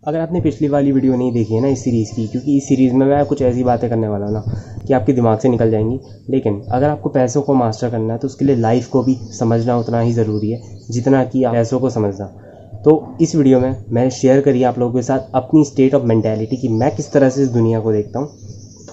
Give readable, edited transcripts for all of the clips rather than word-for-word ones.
अगर आपने पिछली वाली वीडियो नहीं देखी है ना इस सीरीज़ की, क्योंकि इस सीरीज़ में मैं कुछ ऐसी बातें करने वाला हूँ ना कि आपके दिमाग से निकल जाएंगी। लेकिन अगर आपको पैसों को मास्टर करना है तो उसके लिए लाइफ को भी समझना उतना ही ज़रूरी है जितना कि पैसों को समझना। तो इस वीडियो में मैं शेयर करी आप लोगों के साथ अपनी स्टेट ऑफ मेंटालिटी कि मैं किस तरह से इस दुनिया को देखता हूँ।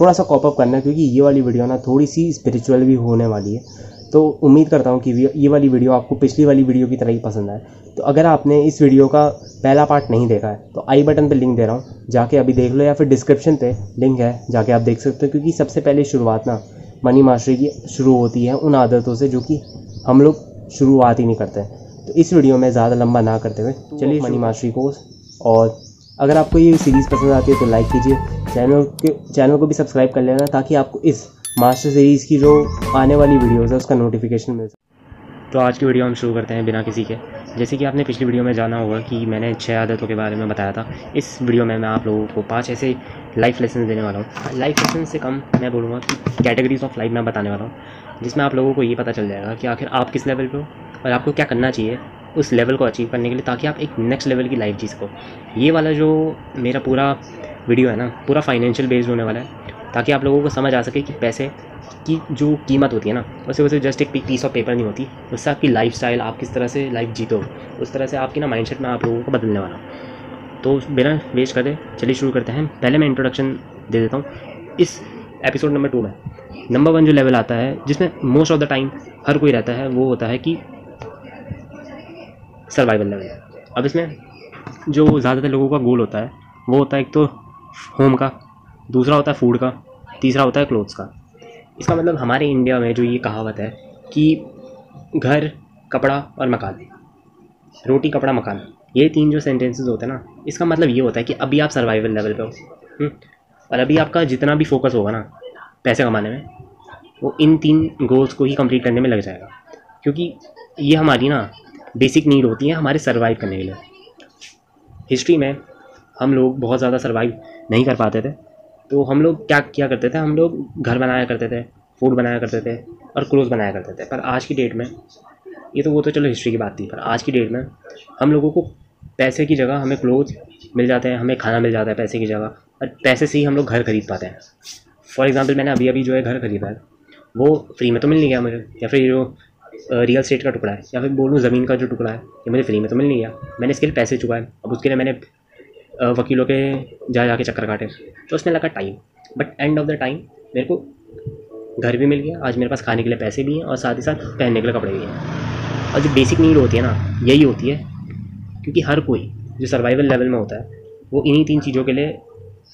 थोड़ा सा कॉप अप करना है क्योंकि ये वाली वीडियो ना थोड़ी सी स्पिरिचुअल भी होने वाली है। तो उम्मीद करता हूँ कि ये वाली वीडियो आपको पिछली वाली वीडियो की तरह ही पसंद आए। तो अगर आपने इस वीडियो का पहला पार्ट नहीं देखा है तो आई बटन पे लिंक दे रहा हूँ, जाके अभी देख लो, या फिर डिस्क्रिप्शन पे लिंक है, जाके आप देख सकते हो। क्योंकि सबसे पहले शुरुआत ना मनी मास्टरी की शुरू होती है उन आदतों से जो कि हम लोग शुरुआत ही नहीं करते। तो इस वीडियो में ज़्यादा लंबा ना करते हुए चलिए मनी मास्टरी कोर्स। और अगर आपको ये सीरीज़ पसंद आती है तो लाइक कीजिए, चैनल को भी सब्सक्राइब कर लेना ताकि आपको इस मास्टर सीरीज़ की जो आने वाली वीडियोज़ है उसका नोटिफिकेशन मिल सके। तो आज की वीडियो हम शुरू करते हैं बिना किसी के। जैसे कि आपने पिछली वीडियो में जाना होगा कि मैंने 6 आदतों के बारे में बताया था। इस वीडियो में मैं आप लोगों को 5 ऐसे लाइफ लेसन देने वाला हूँ। लाइफ लेसन से कम मैं बोलूँगा कि कैटेगरीज ऑफ लाइफ मैं बताने वाला हूँ, जिसमें आप लोगों को ये पता चल जाएगा कि आखिर आप किस लेवल पे हो और आपको क्या करना चाहिए उस लेवल को अचीव करने के लिए, ताकि आप एक नेक्स्ट लेवल की लाइफ जी सको। ये वाला जो मेरा पूरा वीडियो है ना, पूरा फाइनेंशियल बेस्ड होने वाला है, ताकि आप लोगों को समझ आ सके कि पैसे की जो कीमत होती है ना, वैसे जस्ट एक पीस ऑफ पेपर नहीं होती। उससे आपकी लाइफस्टाइल, आप किस तरह से लाइफ जीतो, उस तरह से आपकी ना माइंडसेट में आप लोगों को बदलने वाला हूँ। तो बिना वेस्ट करते चलिए शुरू करते हैं। पहले मैं इंट्रोडक्शन दे देता हूँ। इस एपिसोड नंबर 2 में नंबर 1 जो लेवल आता है, जिसमें मोस्ट ऑफ द टाइम हर कोई रहता है, वो होता है कि सर्वाइवल लेवल। अब इसमें जो ज़्यादातर लोगों का गोल होता है वो होता है एक तो होम का, दूसरा होता है फूड का, तीसरा होता है क्लोथ्स का। इसका मतलब हमारे इंडिया में जो ये कहावत है कि घर, कपड़ा और मकान, रोटी कपड़ा मकान, ये 3 जो सेंटेंसेस होते हैं ना, इसका मतलब ये होता है कि अभी आप सर्वाइवल लेवल पे हो। और अभी आपका जितना भी फोकस होगा ना पैसे कमाने में, वो इन 3 गोल्स को ही कंप्लीट करने में लग जाएगा। क्योंकि ये हमारी ना बेसिक नीड होती है हमारे सर्वाइव करने के लिए। हिस्ट्री में हम लोग बहुत ज़्यादा सर्वाइव नहीं कर पाते थे, तो हम लोग क्या किया करते थे, हम लोग घर बनाया करते थे, फूड बनाया करते थे और क्लोथ बनाया करते थे। पर आज की डेट में ये तो वो तो चलो हिस्ट्री की बात थी, पर आज की डेट में हम लोगों को पैसे की जगह हमें क्लोथ मिल जाते हैं, हमें खाना मिल जाता है पैसे की जगह, और पैसे से ही हम लोग घर खरीद पाते हैं। फॉर एग्ज़ाम्पल मैंने अभी जो है घर खरीदा है, वो फ्री में तो मिल नहीं गया मुझे, या फिर जो रियल एस्टेट का टुकड़ा है, या फिर बोलूँ ज़मीन का जो टुकड़ा है, ये मुझे फ्री में तो मिल नहीं गया। मैंने इसके लिए पैसे चुकाए, अब उसके लिए मैंने वकीलों के जाके चक्कर काटे, तो उसमें लगा time. But end of the time मेरे को घर भी मिल गया, आज मेरे पास खाने के लिए पैसे भी हैं और साथ ही साथ पहनने के लिए कपड़े भी हैं। और जो बेसिक नीड होती है ना, यही होती है। क्योंकि हर कोई जो सर्वाइवल लेवल में होता है वो इन्हीं 3 चीज़ों के लिए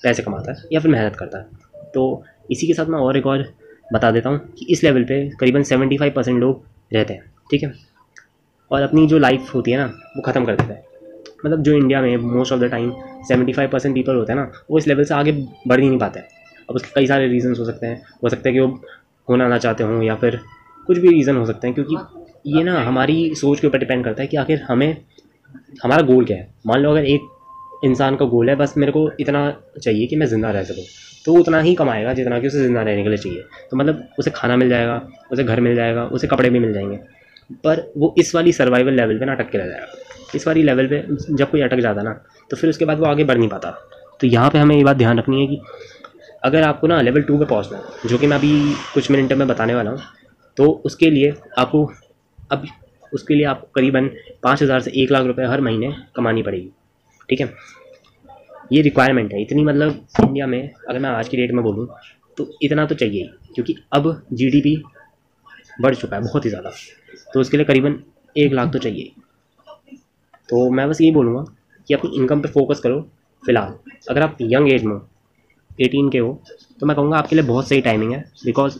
पैसे कमाता है या फिर मेहनत करता है। तो इसी के साथ मैं और एक और बता देता हूँ कि इस लेवल पे करीबन 75% लोग रहते हैं, ठीक है, और अपनी जो लाइफ होती है ना वो ख़त्म कर देते हैं। मतलब जो इंडिया में most of the time 75% people होते हैं ना, वो इस लेवल से आगे बढ़ ही नहीं पाते हैं। अब उसके कई सारे रीज़न्स हो सकते हैं कि वो होना ना चाहते हों, या फिर कुछ भी रीज़न हो सकते हैं। क्योंकि ये ना हमारी सोच के ऊपर डिपेंड करता है कि आखिर हमारा गोल क्या है। मान लो अगर एक इंसान का गोल है बस मेरे को इतना चाहिए कि मैं ज़िंदा रह सकूँ, तो वो उतना ही कमाएगा जितना कि उसे ज़िंदा रहने के लिए चाहिए। तो मतलब उसे खाना मिल जाएगा, उसे घर मिल जाएगा, उसे कपड़े भी मिल जाएंगे, पर वो इस वाली सर्वाइवल लेवल पे ना अटक के रह जाएगा। इस वाली लेवल पे जब कोई अटक जाता ना, तो फिर उसके बाद वो आगे बढ़ नहीं पाता। तो यहाँ पे हमें ये बात ध्यान रखनी है कि अगर आपको ना लेवल 2 पे पहुँचना है, जो कि मैं अभी कुछ मिनट में बताने वाला हूँ, तो उसके लिए आपको करीबन 5,000 से 1 लाख रुपए हर महीने कमानी पड़ेगी, ठीक है। ये रिक्वायरमेंट है इतनी, मतलब इंडिया में अगर मैं आज की डेट में बोलूँ तो इतना तो चाहिए ही, क्योंकि अब GDP बढ़ चुका है बहुत ही ज़्यादा, तो उसके लिए करीबन 1 लाख तो चाहिए। तो मैं बस यही बोलूँगा कि अपनी इनकम पे फोकस करो फ़िलहाल। अगर आप यंग एज में 18 के हो तो मैं कहूँगा आपके लिए बहुत सही टाइमिंग है। बिकॉज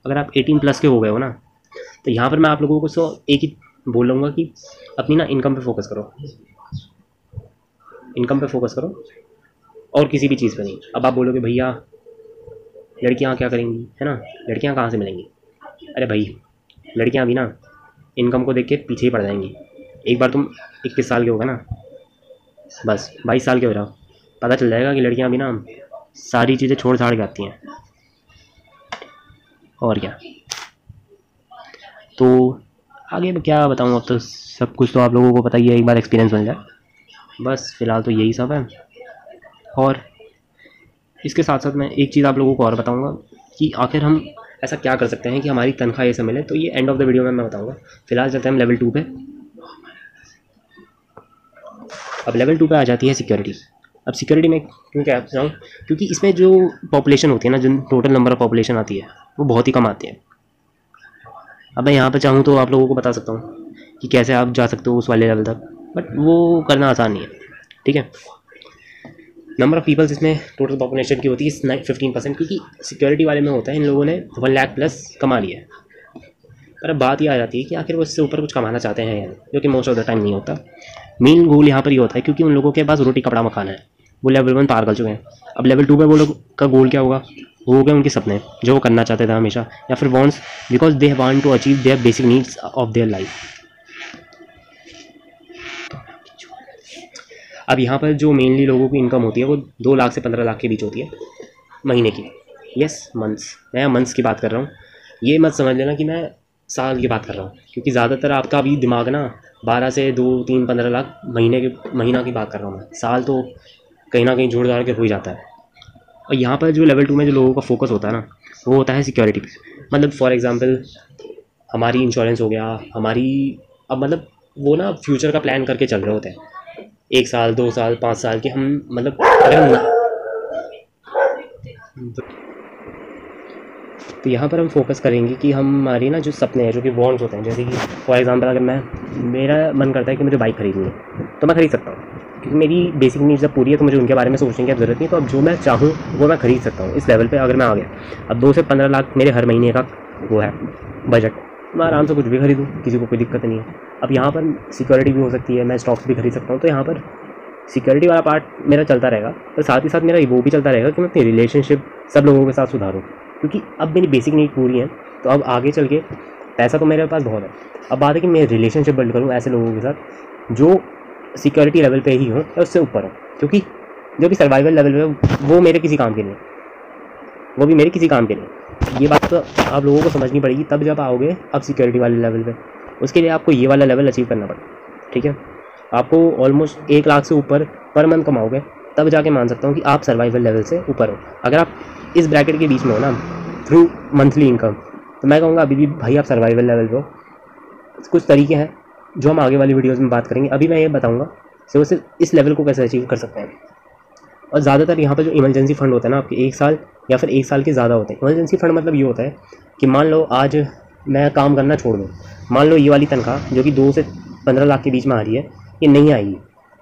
अगर आप 18 प्लस के हो गए हो ना, तो यहाँ पर मैं आप लोगों को एक ही बोलूँगा कि अपनी ना इनकम पे फोकस करो, इनकम पे फोकस करो और किसी भी चीज़ पे नहीं। अब आप बोलोगे भैया लड़कियाँ क्या करेंगी, है ना, लड़कियाँ कहाँ से मिलेंगी। अरे भाई लड़कियाँ भी ना इनकम को देख के पीछे ही पड़ जाएंगी। एक बार तुम 21 साल के हो गए ना, बस 22 साल के हो जाओ, पता चल जाएगा कि लड़कियां भी ना सारी चीज़ें छोड़ छाड़ के आती हैं। और क्या, तो आगे मैं क्या बताऊँ, अब तो सब कुछ तो आप लोगों को पता ही है, एक बार एक्सपीरियंस बन जाए। बस फ़िलहाल तो यही सब है। और इसके साथ साथ मैं एक चीज़ आप लोगों को और बताऊंगा कि आखिर हम ऐसा क्या कर सकते हैं कि हमारी तनख्वाह ऐसे मिले, तो ये एंड ऑफ द वीडियो में मैं बताऊंगा। फिलहाल चलते हैं हम लेवल 2 पे। अब लेवल 2 पे आ जाती है सिक्योरिटी। अब सिक्योरिटी में क्यों क्या बताऊँ, क्योंकि इसमें जो पॉपुलेशन होती है ना, जो टोटल नंबर ऑफ पॉपुलेशन आती है वो बहुत ही कम आती है। अब मैं यहाँ पर चाहूँ तो आप लोगों को बता सकता हूँ कि कैसे आप जा सकते हो उस वाले लेवल तक, बट वो करना आसान नहीं है। ठीक है, नंबर ऑफ़ पीपल्स इसमें टोटल पॉपुलेशन की होती है 15%, क्योंकि सिक्योरिटी वाले में होता है इन लोगों ने 1 लाख प्लस कमा लिया है। पर अब बात ये आ जाती है कि आखिर वो इससे ऊपर कुछ कमाना चाहते हैं या नहीं, जो कि मोस्ट ऑफ द टाइम नहीं होता। मेन गोल यहाँ पर ये होता है क्योंकि उन लोगों के पास रोटी कपड़ा मकान है, वो लेवल 1 पार कर चुके हैं। अब लेवल 2 पे वो लोग का गोल क्या होगा, वो हो गए उनके सपने जो वो करना चाहते थे हमेशा, या फिर wants, because they want to achieve their basic needs of their life. अब यहाँ पर जो मेनली लोगों की इनकम होती है वो 2 लाख से 15 लाख के बीच होती है महीने की। यस, मंथ्स, मैं मंथ्स की बात कर रहा हूँ। ये मत समझ लेना कि मैं साल की बात कर रहा हूँ, क्योंकि ज़्यादातर आपका अभी दिमाग ना 12 से 2 3 15 लाख महीना की बात कर रहा हूँ मैं। साल तो कहीं ना कहीं जोड़ जाड़ के हो ही जाता है। और यहाँ पर जो लेवल 2 में जो लोगों का फोकस होता है ना, वो होता है सिक्योरिटी पे। मतलब फॉर एग्जांपल हमारी इंश्योरेंस हो गया, हमारी, अब मतलब वो ना फ्यूचर का प्लान करके चल रहे होते हैं, 1 साल 2 साल 5 साल के हम, मतलब अगर तो यहाँ पर हम फोकस करेंगे कि हमारी ना जो सपने हैं, जो कि वॉन्ट्स होते हैं, जैसे कि फॉर एग्जांपल अगर मेरा मन करता है कि मुझे बाइक खरीदनी है तो मैं खरीद सकता हूँ, क्योंकि मेरी बेसिक नीड्स जब पूरी है तो मुझे उनके बारे में सोचने की अब ज़रूरत नहीं। तो अब जो मैं चाहूँ वो मैं खरीद सकता हूँ। इस लेवल पे अगर मैं आ गया, अब 2 से 15 लाख मेरे हर महीने का वो है बजट, मैं आराम से कुछ भी खरीदूँ, किसी को कोई दिक्कत नहीं है। अब यहाँ पर सिक्योरिटी भी हो सकती है, मैं स्टॉक्स भी खरीद सकता हूँ। तो यहाँ पर सिक्योरिटी वाला पार्ट मेरा चलता रहेगा, और साथ ही साथ मेरा वो भी चलता रहेगा कि मैं अपनी रिलेशनशिप सब लोगों के साथ सुधारूँ, क्योंकि अब मेरी बेसिक नीड पूरी है। तो अब आगे चल के पैसा तो मेरे पास बहुत है, अब बात है कि मैं रिलेशनशिप बिल्ड करूँ ऐसे लोगों के साथ जो सिक्योरिटी लेवल पे ही हो या उससे ऊपर हो, क्योंकि जो भी सर्वाइवल लेवल पे वो मेरे किसी काम के नहीं, वो भी मेरे किसी काम के नहीं। ये बात तो आप लोगों को समझनी पड़ेगी तब जब आओगे अब सिक्योरिटी वाले लेवल पे। उसके लिए आपको ये वाला लेवल अचीव करना पड़ेगा। ठीक है, आपको ऑलमोस्ट 1 लाख से ऊपर पर मंथ कमाओगे तब जाके मान सकता हूँ कि आप सर्वाइवल लेवल से ऊपर हो। अगर आप इस ब्रैकेट के बीच में हो ना, थ्रू मंथली इनकम, तो मैं कहूँगा अभी भी भाई आप सर्वाइवल लेवल पे हो। कुछ तरीके हैं जो हम आगे वाली वीडियोज़ में बात करेंगे, अभी मैं ये बताऊँगा सिर्फ इस लेवल को कैसे अचीव कर सकते हैं। और ज़्यादातर यहाँ पर जो इमरजेंसी फ़ंड होता है ना, आपके 1 साल या फिर 1 साल के ज़्यादा होते हैं। इमरजेंसी फ़ंड मतलब ये होता है कि मान लो आज मैं काम करना छोड़ दूँ, मान लो ये वाली तनख्वाह जो कि 2 से 15 लाख के बीच में आ रही है, ये नहीं आएगी,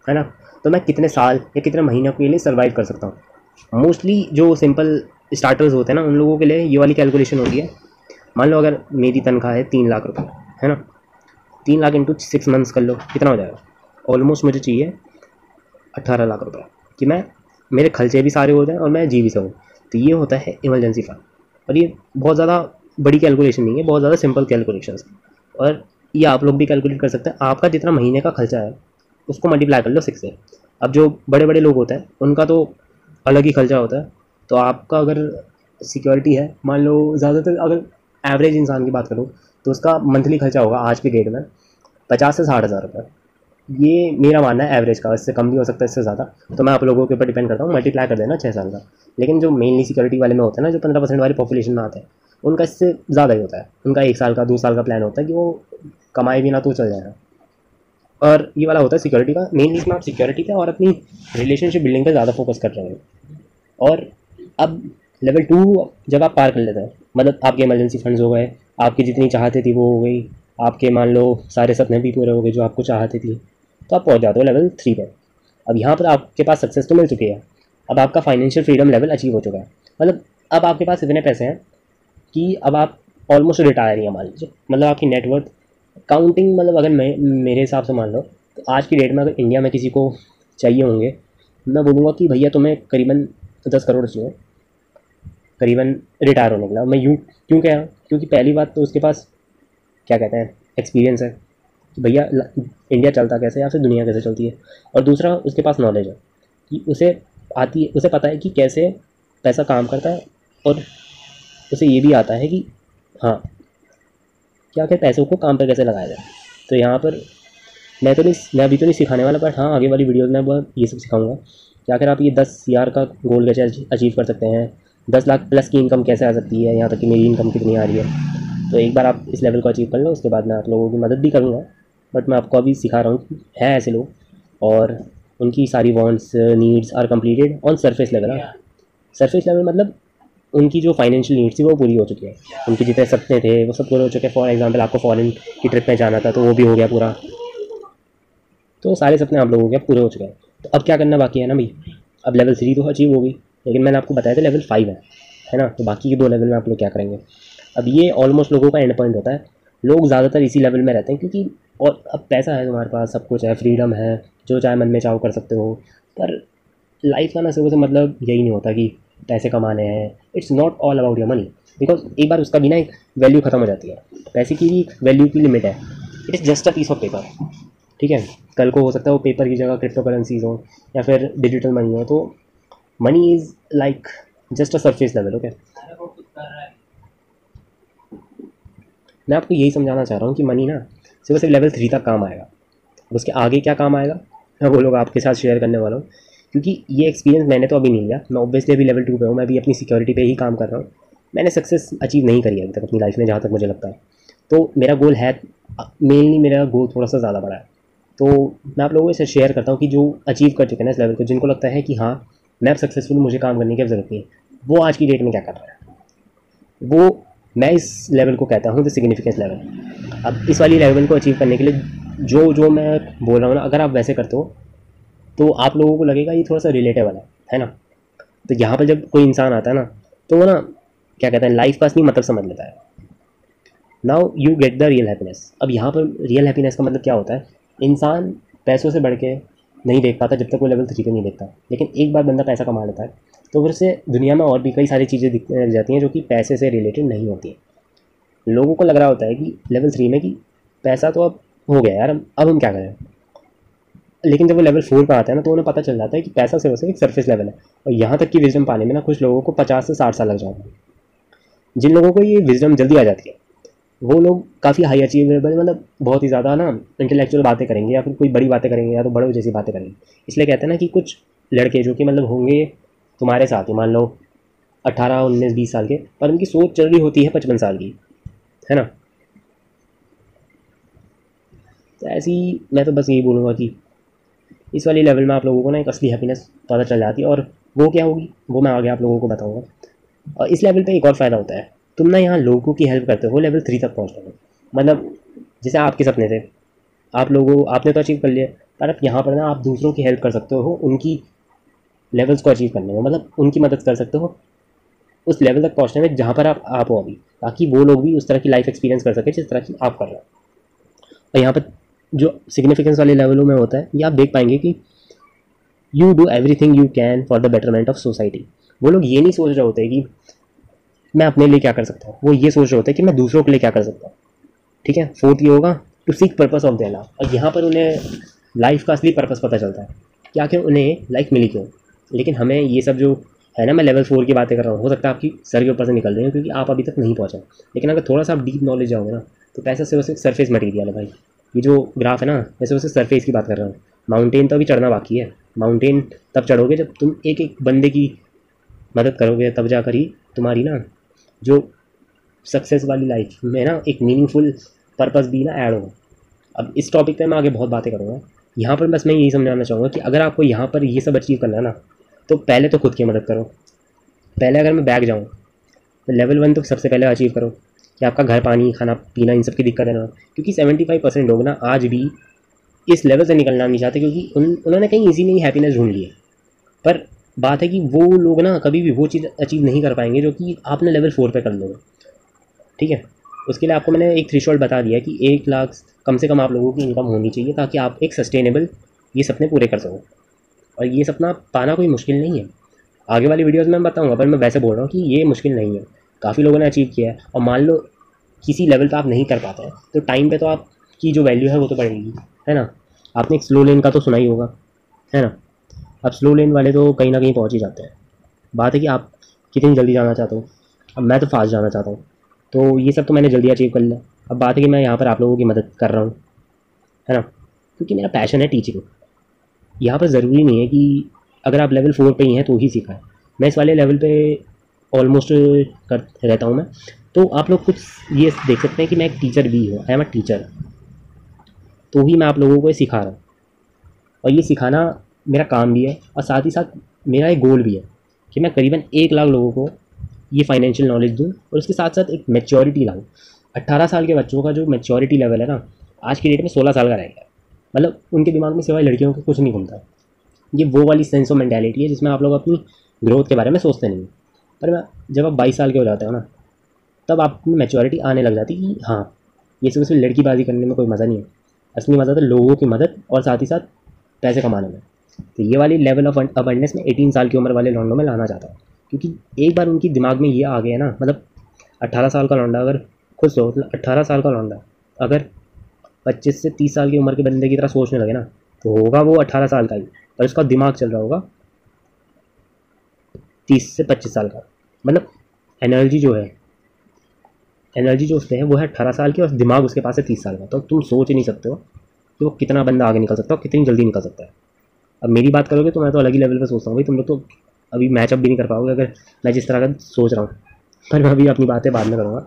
है ना, तो मैं कितने साल या कितने महीनों के लिए सर्वाइव कर सकता हूँ। मोस्टली जो सिंपल स्टार्टर्स होते हैं ना, उन लोगों के लिए ये वाली कैलकुलेशन होती है। मान लो अगर मेरी तनख्वाह है 3 लाख रुपये, है ना, 3 लाख इंटू 6 मंथ्स कर लो, कितना हो जाएगा, ऑलमोस्ट मुझे चाहिए 18 लाख रुपये कि मैं, मेरे खर्चे भी सारे हो जाएं और मैं जी भी सकूँ। तो ये होता है इमरजेंसी फंड। और ये बहुत ज़्यादा बड़ी कैलकुलेशन नहीं है, बहुत ज़्यादा सिंपल कैलकुलेशन है, और ये आप लोग भी कैलकुलेट कर सकते हैं। आपका जितना महीने का खर्चा है उसको मल्टीप्लाई कर लो 6 से। अब जो बड़े बड़े लोग होते हैं उनका तो अलग ही खर्चा होता है। तो आपका अगर सिक्योरिटी है, मान लो ज़्यादातर अगर एवरेज इंसान की बात करूँ तो उसका मंथली खर्चा होगा आज की डेट में 50 से 60 हज़ार रुपये। ये मेरा मानना है एवरेज का, इससे कम भी हो सकता है, इससे ज़्यादा, तो मैं आप लोगों के ऊपर डिपेंड करता हूँ, मल्टीप्लाई कर देना 6 साल का। लेकिन जो मेनली सिक्योरिटी वाले में होता है ना, जो 15% वाली पॉपुलेशन में आते हैं, उनका इससे ज़्यादा ही होता है। उनका 1 साल का 2 साल का प्लान होता है कि वो कमाए भी ना तो चल जाएगा। और ये वाला होता है सिक्योरिटी का। मेनली इसमें आप सिक्योरिटी पे और अपनी रिलेशनशिप बिल्डिंग पे ज़्यादा फोकस कर रहे हैं। और अब लेवल 2 जब आप पार कर लेते हैं, मतलब आपके इमरजेंसी फंड्स हो गए, आपकी जितनी चाहते थी वो हो गई, आपके मान लो सारे सपने भी पूरे हो गए जो आपको चाहते थी, तो आप पहुंच जाते हो लेवल 3 पे। अब यहाँ पर आपके पास सक्सेस तो मिल चुकी है, अब आपका फाइनेंशियल फ्रीडम लेवल अचीव हो चुका है। मतलब अब आपके पास इतने पैसे हैं कि अब आप ऑलमोस्ट रिटायर ही हैं मान लीजिए। मतलब आपकी नेटवर्थ काउंटिंग, मतलब अगर मैं मेरे हिसाब से मान लो तो आज की डेट में अगर इंडिया में किसी को चाहिए होंगे, मैं बोलूँगा कि भैया तुम्हें करीबन 10 करोड़ चाहिए करीबन रिटायर होने के लिए। मैं यूँ क्यों कह रहा हूँ, क्योंकि पहली बात तो उसके पास क्या कहते हैं एक्सपीरियंस है कि भैया इंडिया चलता कैसे या फिर दुनिया कैसे चलती है, और दूसरा उसके पास नॉलेज है कि उसे पता है कि कैसे पैसा काम करता है, और उसे ये भी आता है कि हाँ क्या क्या पैसों को काम पर कैसे लगाया जाए। तो यहाँ पर मैं अभी तो नहीं सिखाने वाला, बट हाँ आगे वाली वीडियोज़ में अब ये सब सिखाऊंगा कि आखिर आप ये 10,000 का गोल कैसे अचीव कर सकते हैं, 10 लाख प्लस की इनकम कैसे आ सकती है, यहाँ तक कि मेरी इनकम कितनी आ रही है। तो एक बार आप इस लेवल को अचीव कर लो, उसके बाद मैं आप लोगों की मदद भी करूँगा। बट मैं आपको अभी सिखा रहा हूँ कि है ऐसे लोग और उनकी सारी wants needs are completed on surface level. Surface level मतलब उनकी जो फाइनेंशियल नीड्स थी वो पूरी हो चुकी है, उनके जितने सपने थे वो सब पूरे हो चुके हैं। फॉर एग्जांपल आपको फॉरेन की ट्रिप में जाना था तो वो भी हो गया पूरा, तो सारे सपने आप लोगों के पूरे हो चुके हैं। तो अब क्या करना बाकी है ना भाई, अब लेवल 3 तो अचीव हो गई, लेकिन मैंने आपको बताया था लेवल 5 है ना। तो बाकी के 2 लेवल में आप लोग क्या करेंगे। अब ये ऑलमोस्ट लोगों का एंड पॉइंट होता है, लोग ज़्यादातर इसी लेवल में रहते हैं क्योंकि और अब पैसा है तुम्हारे पास, सब कुछ है, फ्रीडम है, जो चाहे मन में चाहो कर सकते हो। पर लाइफ का ना सुबह से मतलब यही नहीं होता कि पैसे कमाने हैं। It's not all about your money, because एक बार उसका भी ना एक वैल्यू ख़त्म हो जाती है। पैसे की भी वैल्यू की लिमिट है। It is just a piece of paper, ठीक है। कल को हो सकता है वो पेपर की जगह क्रिप्टो करेंसीज हो या फिर डिजिटल मनी हो। तो money is like just a surface level. Okay, मैं आपको यही समझाना चाह रहा हूँ कि मनी ना सिर्फ लेवल 3 तक काम आएगा, उसके आगे क्या काम आएगा मैं वो लोग आपके साथ शेयर करने वाला हूँ। क्योंकि ये एक्सपीरियंस मैंने तो अभी नहीं लिया, मैं ऑब्वियसली अभी लेवल 2 पे हूँ, मैं भी अपनी सिक्योरिटी पे ही काम कर रहा हूँ। मैंने सक्सेस अचीव नहीं करी है अभी तक अपनी लाइफ में, जहाँ तक मुझे लगता है। तो मेरा गोल है, मेनली मेरा गोल थोड़ा सा ज़्यादा बड़ा है। तो मैं आप लोगों से शेयर करता हूँ कि जो अचीव कर चुके हैं ना इस लेवल को, जिनको लगता है कि हाँ मैं अब सक्सेसफुल, मुझे काम करने की अब ज़रूरत नहीं है, वो आज की डेट में क्या कर रहा है। वो मैं इस लेवल को कहता हूँ द सिग्निफिकेंस लेवल। अब इस वाली लेवल को अचीव करने के लिए जो जो मैं बोल रहा हूँ ना, अगर आप वैसे करते हो तो आप लोगों को लगेगा ये थोड़ा सा रिलेटेबल है ना। तो यहाँ पर जब कोई इंसान आता है ना, तो वो ना क्या कहते हैं, लाइफ का असली मतलब समझ लेता है। Now you get the real happiness. अब यहाँ पर रियल हैप्पीनेस का मतलब क्या होता है, इंसान पैसों से बढ़ के नहीं देख पाता जब तक वो लेवल 3 पे नहीं देखता। लेकिन एक बार बंदा पैसा कमा लेता है तो फिर से दुनिया में और भी कई सारी चीज़ें दिखने लग जाती हैं जो कि पैसे से रिलेटेड नहीं होती हैं। लोगों को लग रहा होता है कि लेवल 3 में कि पैसा तो अब हो गया यार, अब हम क्या करें। लेकिन जब वो लेवल 4 पर आता है ना, तो उन्हें पता चल जाता है कि पैसा सिर्फ एक सरफेस लेवल है। और यहाँ तक की विजडम पाने में ना कुछ लोगों को 50 से 60 साल लग जाते हैं। जिन लोगों को ये विजडम जल्दी आ जाती है वो लोग काफ़ी हाई अचीवेबल, मतलब बहुत ही ज़्यादा ना इंटेलेक्चुअल बातें करेंगे या फिर कोई बड़ी बातें करेंगे या तो बड़ों जैसी बातें करेंगे। इसलिए कहते हैं ना कि कुछ लड़के जो कि मतलब होंगे तुम्हारे साथ ही, मान लो 18, 19, 20 साल के, पर उनकी सोच चल रही होती है 55 साल की, है ना। तो ऐसी मैं तो बस यही बोलूँगा कि इस वाली लेवल में आप लोगों को ना एक असली हैप्पीनेस पता चल जाती है। और वो क्या होगी वो मैं आगे आप लोगों को बताऊँगा। और इस लेवल पे एक और फ़ायदा होता है, तुम ना यहाँ लोगों की हेल्प करते हो लेवल 3 तक पहुँचने में। मतलब जैसे आपके सपने थे, आप लोगों आपने तो अचीव कर लिया, पर आप यहाँ पर ना आप दूसरों की हेल्प कर सकते हो उनकी लेवल्स को अचीव करने में। मतलब उनकी मदद कर सकते हो उस लेवल तक पहुँचने में जहाँ पर आप हो अभी, ताकि वो लोग भी उस तरह की लाइफ एक्सपीरियंस कर सके जिस तरह की आप कर रहे हो। और यहाँ पर जो सिग्निफिकेंस वाले लेवलों में होता है, ये आप देख पाएंगे कि you do everything you can for the betterment of society. वो लोग ये नहीं सोच रहे होते कि मैं अपने लिए क्या कर सकता हूँ, वो ये सोच रहे होते हैं कि मैं दूसरों के लिए क्या कर सकता हूँ। ठीक है, फोर्थ ये होगा to seek purpose of their life. और यहाँ पर उन्हें लाइफ का असली पर्पस पता चलता है कि आखिर उन्हें लाइफ मिली क्यों। लेकिन हमें ये सब जो है ना, मैं लेवल 4 की बातें कर रहा हूँ, हो सकता है आपकी सर के ऊपर से निकल रही है क्योंकि आप अभी तक नहीं पहुँचे। लेकिन अगर थोड़ा सा आप डीप नॉलेज जाओगे ना, तो पैसा सिर्फ सरफेस मटीरियल है भाई। ये जो ग्राफ है ना, मैं सिर्फ सरफेस की बात कर रहा हूँ। माउंटेन तो अभी चढ़ना बाकी है। माउंटेन तब चढ़ोगे जब तुम एक एक बंदे की मदद करोगे, तब जाकर ही तुम्हारी ना जो सक्सेस वाली लाइफ में ना एक मीनिंगफुल पर्पस भी ना ऐड होगा। अब इस टॉपिक पे मैं आगे बहुत बातें करूँगा। यहाँ पर बस मैं यही समझाना चाहूँगा कि अगर आपको यहाँ पर ये सब अचीव करना है ना, तो पहले तो खुद की मदद करो। पहले अगर मैं बैक जाऊँ तो लेवल 1 तो सबसे पहले अचीव करो कि आपका घर, पानी, खाना पीना, इन सब की दिक्कत है ना। क्योंकि 75% लोग ना आज भी इस लेवल से निकलना नहीं चाहते क्योंकि उन्होंने कहीं इजी नहीं हैप्पीनेस ढूंढ ली है। पर बात है कि वो लोग ना कभी भी वो चीज़ अचीव नहीं कर पाएंगे जो कि आपने लेवल 4 पे कर लोगे। ठीक है, उसके लिए आपको मैंने एक थ्रेशोल्ड बता दिया कि 1 लाख कम से कम आप लोगों की इनकम होनी चाहिए ताकि आप एक सस्टेनेबल ये सपने पूरे कर सको। और ये सपना पाना कोई मुश्किल नहीं है, आगे वाली वीडियोस में मैं बताऊंगा। पर मैं वैसे बोल रहा हूँ कि ये मुश्किल नहीं है, काफ़ी लोगों ने अचीव किया है। और मान लो किसी लेवल पे आप नहीं कर पाते हैं तो टाइम पे तो आपकी जो वैल्यू है वो तो बढ़ेगी, है ना। आपने एक स्लो लेन का तो सुना ही होगा, है ना। अब स्लो लेन वाले तो कहीं ना कहीं पहुँच ही जाते हैं। बात है कि आप कितनी जल्दी जाना चाहते हो। अब मैं तो फास्ट जाना चाहता हूँ, तो ये सब तो मैंने जल्दी अचीव कर लिया। अब बात है कि मैं यहाँ पर आप लोगों की मदद कर रहा हूँ, है ना। क्योंकि मेरा पैशन है टीचिंग। यहाँ पर ज़रूरी नहीं है कि अगर आप लेवल 4 पे ही हैं तो ही सीखा है। मैं इस वाले लेवल पे ऑलमोस्ट कर रहता हूँ मैं। तो आप लोग कुछ ये देख सकते हैं कि मैं एक टीचर भी हूँ, आई एम अ टीचर। तो ही मैं आप लोगों को ये सिखा रहा हूँ, और ये सिखाना मेरा काम भी है, और साथ ही साथ मेरा एक गोल भी है कि मैं करीबन 1 लाख लोगों को ये फाइनेंशियल नॉलेज दूँ, और उसके साथ साथ एक मैच्योरिटी लाऊँ। 18 साल के बच्चों का जो मैच्योरिटी लेवल है ना, आज की डेट में 16 साल का रह गया है। मतलब उनके दिमाग में सिवाय लड़कियों के कुछ नहीं घूमता। ये वो वाली सेंस ऑफ मेंटालिटी है जिसमें आप लोग अपनी ग्रोथ के बारे में सोचते नहीं। पर जब आप 22 साल के हो जाते हो ना, तब आप में मैच्योरिटी आने लग जाती कि हाँ, ये सिर्फ लड़कीबाजी करने में कोई मज़ा नहीं है। असली मज़ा तो लोगों की मदद और साथ ही साथ पैसे कमाने में। तो ये वाली लेवल ऑफ अवेयरनेस में 18 साल की उम्र वाले लौंडों में लाना चाहता हूँ, क्योंकि एक बार उनकी दिमाग में ये आ गया ना, मतलब 18 साल का लौंडा अगर खुद सोच, 18 साल का लौंडा अगर 25 से 30 साल की उम्र के बंदे की तरह सोचने लगे ना, तो होगा वो 18 साल का ही, और उसका दिमाग चल रहा होगा 30 से 25 साल का। मतलब एनर्जी जो उसमें है वो है 18 साल की, और दिमाग उसके पास है 30 साल का। तो तुम सोच ही नहीं सकते हो कि वो कितना बंदा आगे निकल सकता है और कितनी जल्दी निकल सकता है। अब मेरी बात करोगे तो मैं तो अलग ही लेवल पे सोचता हूँ भाई, तुम लोग तो अभी मैचअप भी नहीं कर पाओगे अगर मैं जिस तरह का सोच रहा हूँ। पर मैं अभी अपनी बातें बाद में करूँगा।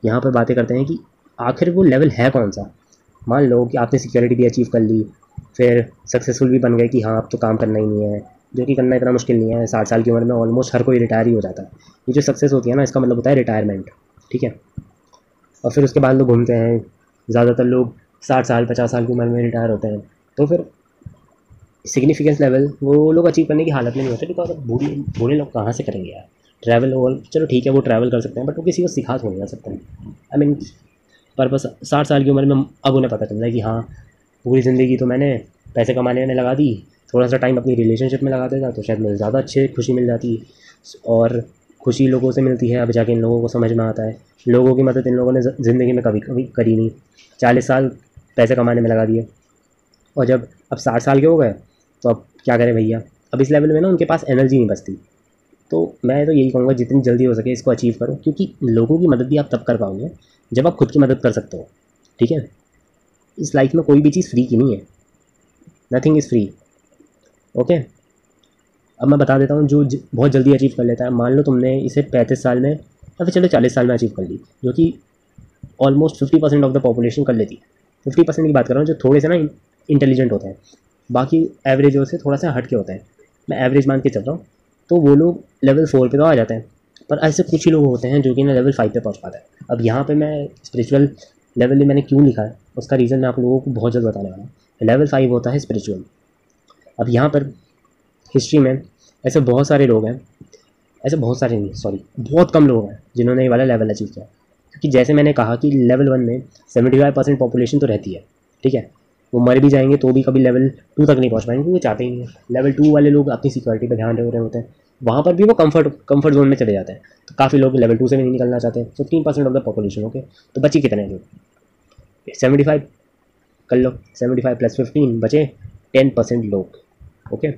यहाँ पर बातें करते हैं कि आखिर वो लेवल है कौन सा। मान लो कि आपने सिक्योरिटी भी अचीव कर ली, फिर सक्सेसफुल भी बन गए कि हाँ अब तो काम करना ही नहीं है, जो कि करना इतना मुश्किल नहीं है। 60 साल की उम्र में ऑलमोस्ट हर कोई रिटायर ही हो जाता है। ये जो सक्सेस होती है ना, इसका मतलब होता है रिटायरमेंट, ठीक है। और फिर उसके बाद लोग घूमते हैं, ज़्यादातर लोग 60 साल 50 साल की उम्र में रिटायर होते हैं। तो फिर सिग्निफिकेंस लेवल वो लोग अचीव करने की हालत में नहीं होते, बिकॉज बूढ़े बूढ़े लोग कहाँ से करेंगे यार ट्रैवल। और चलो ठीक है वो ट्रैवल कर सकते हैं, बट वो किसी को सिखा थोड़ी ना सकते हैं। आई मीन पर बस 60 साल की उम्र में अब उन्हें पता चल रहा है कि हाँ पूरी ज़िंदगी तो मैंने पैसे कमाने में लगा दी, थोड़ा सा टाइम अपनी रिलेशनशिप में लगा देता तो शायद मुझे ज़्यादा अच्छी खुशी मिल जाती। और खुशी लोगों से मिलती है, अब जाके इन लोगों को समझ में आता है लोगों की मदद इन लोगों ने ज़िंदगी में कभी कभी करी नहीं। 40 साल पैसे कमाने में लगा दिए, और जब अब 60 साल के हो गए तो अब क्या करें भैया। अब इस लेवल में ना उनके पास एनर्जी नहीं बचती। तो मैं तो यही कहूँगा जितनी जल्दी हो सके इसको अचीव करो, क्योंकि लोगों की मदद भी आप तब कर पाओगे जब आप खुद की मदद कर सकते हो, ठीक है। इस लाइफ में कोई भी चीज़ फ्री की नहीं है, नथिंग इज़ फ्री, ओके। अब मैं बता देता हूँ जो बहुत जल्दी अचीव कर लेता है। मान लो तुमने इसे 35 साल में या फिर चलो 40 साल में अचीव कर ली, जो कि ऑलमोस्ट 50% ऑफ द पॉपुलेशन कर लेती है। 50% की बात कर रहा हूँ जो थोड़े से ना इंटेलिजेंट होते हैं, बाकी एवरेजों से थोड़ा सा हट के होते हैं, मैं एवरेज मान के चल रहा हूँ। तो वो लोग लेवल 4 पे तो आ जाते हैं, पर ऐसे कुछ ही लोग होते हैं जो कि ना लेवल 5 पे पहुँच पाते हैं। अब यहाँ पे मैं स्पिरिचुअल लेवल मैंने क्यों लिखा है उसका रीज़न मैं आप लोगों को बहुत जल्द बताने वाला हूँ। लेवल 5 होता है स्पिरिचुअल। अब यहाँ पर हिस्ट्री में ऐसे बहुत सारे लोग हैं, ऐसे बहुत सारे नहीं सॉरी बहुत कम लोग हैं जिन्होंने ये वाला लेवल अचीव किया। क्योंकि जैसे मैंने कहा कि लेवल 1 में 75% पॉपुलेशन तो रहती है, ठीक है। वो मर भी जाएंगे तो भी कभी लेवल 2 तक नहीं पहुंच पाएंगे, क्योंकि चाहते ही नहीं है। लेवल 2 वाले लोग अपनी सिक्योरिटी पर ध्यान दे रहे होते हैं, वहाँ पर भी वो कंफर्ट जोन में चले जाते हैं। तो काफ़ी लोग लेवल 2 से भी नहीं निकलना चाहते। 15% ऑफ द पॉपुलेशन, ओके। तो बचे कितने लोग, 75 कर लो, 75 + 15 बचे 10% लोग, ओके।